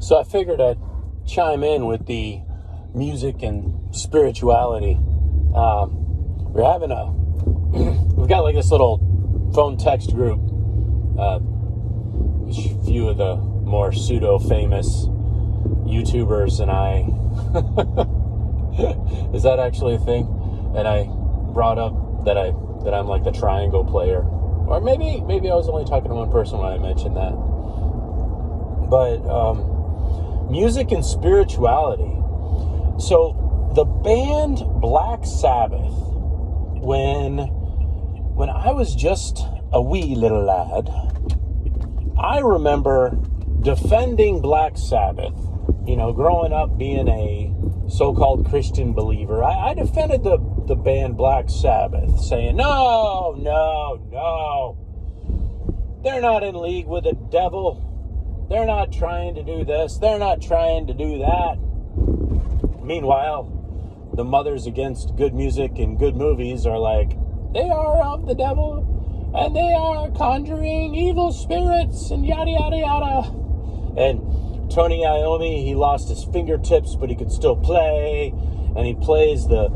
So I figured I'd chime in with the music and spirituality. We're having we've got like this little phone text group. A few of the more pseudo-famous YouTubers and I. Is that actually a thing? And I brought up that I'm like the triangle player. Or maybe I was only talking to one person when I mentioned that. But music and spirituality. So the band Black Sabbath, when I was just a wee little lad, I remember defending Black Sabbath. You know, growing up being a so-called Christian believer, I defended the band Black Sabbath, saying, no, they're not in league with the devil. They're not trying to do this. They're not trying to do that. Meanwhile, the mothers against good music and good movies are like, they are of the devil, and they are conjuring evil spirits, and yada, yada, yada. And Tony Iommi, he lost his fingertips, but he could still play, and he plays the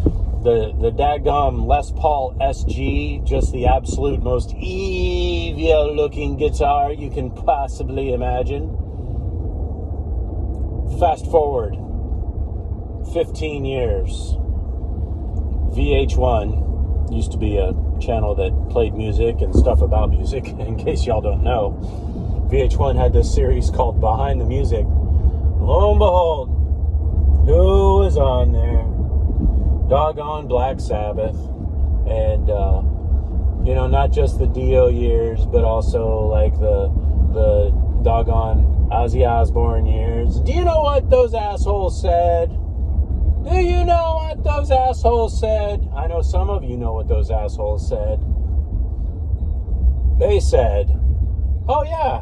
daggum Les Paul SG, just the absolute most evil-looking guitar you can possibly imagine. Fast forward 15 years. VH1 used to be a channel that played music and stuff about music, in case y'all don't know. VH1 had this series called Behind the Music. Lo and behold, who was on there? Doggone Black Sabbath. And, not just the Dio years, but also like the doggone Ozzy Osbourne years. Do you know what those assholes said? Do you know what those assholes said? I know some of you know what those assholes said. They said, oh yeah,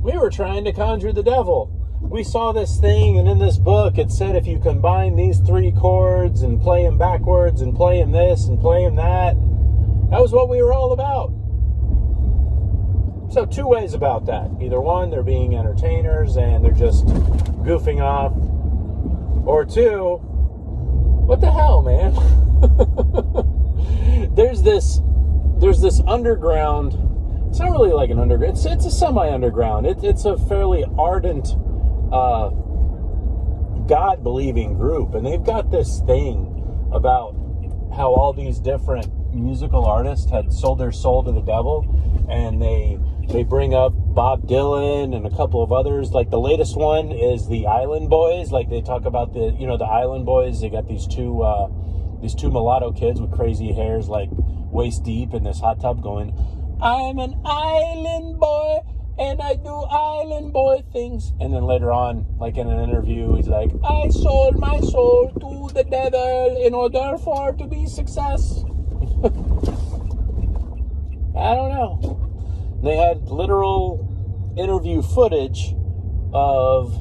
we were trying to conjure the devil. We saw this thing, and in this book it said if you combine these 3 chords and play them backwards and play them this and play them that, that was what we were all about. So 2 ways about that. Either 1, they're being entertainers and they're just goofing off. Or 2, what the hell, man? There's this underground. It's not really like an underground. It's a semi-underground. It's a fairly ardent, God-believing group, and they've got this thing about how all these different musical artists had sold their soul to the devil, and they bring up Bob Dylan and a couple of others. Like the latest one is the Island Boys. Like they talk about the Island Boys. They got these two mulatto kids with crazy hairs, like waist deep in this hot tub, going, I'm an island boy, and I do island boy things. And then later on, like in an interview, he's like, I sold my soul to the devil in order for to be success. I don't know. They had literal interview footage of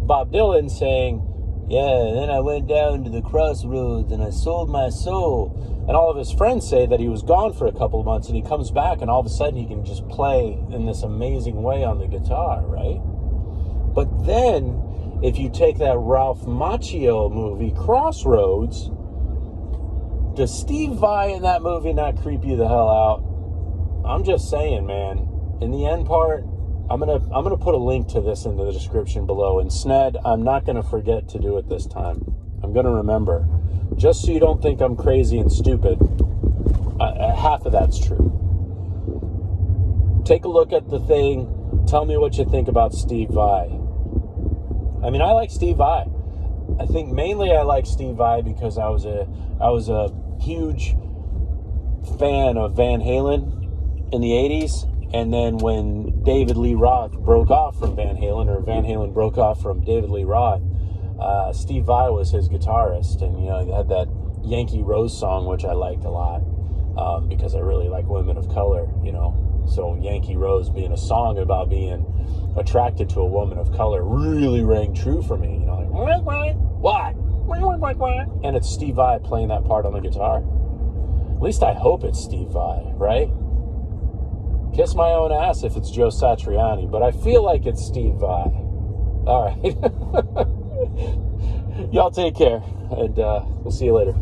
Bob Dylan saying, yeah, then I went down to the crossroads and I sold my soul. And all of his friends say that he was gone for a couple of months and he comes back and all of a sudden he can just play in this amazing way on the guitar, right? But then, if you take that Ralph Macchio movie, Crossroads, does Steve Vai in that movie not creep you the hell out? I'm just saying, man. In the end part, I'm gonna put a link to this in the description below. And Sned, I'm not gonna forget to do it this time. I'm gonna remember. Just so you don't think I'm crazy and stupid. Half of that's true. Take a look at the thing. Tell me what you think about Steve Vai. I mean, I like Steve Vai. I think mainly I like Steve Vai because I was a huge fan of Van Halen in the 80s. And then when David Lee Roth broke off from Van Halen, or Van Halen broke off from David Lee Roth, Steve Vai was his guitarist. And, he had that Yankee Rose song, which I liked a lot because I really like women of color, So Yankee Rose being a song about being attracted to a woman of color really rang true for me. Like, what? And it's Steve Vai playing that part on the guitar. At least I hope it's Steve Vai, right? kiss my own ass if it's Joe Satriani, but I feel like it's Steve Vai. All right. Y'all take care, and we'll see you later.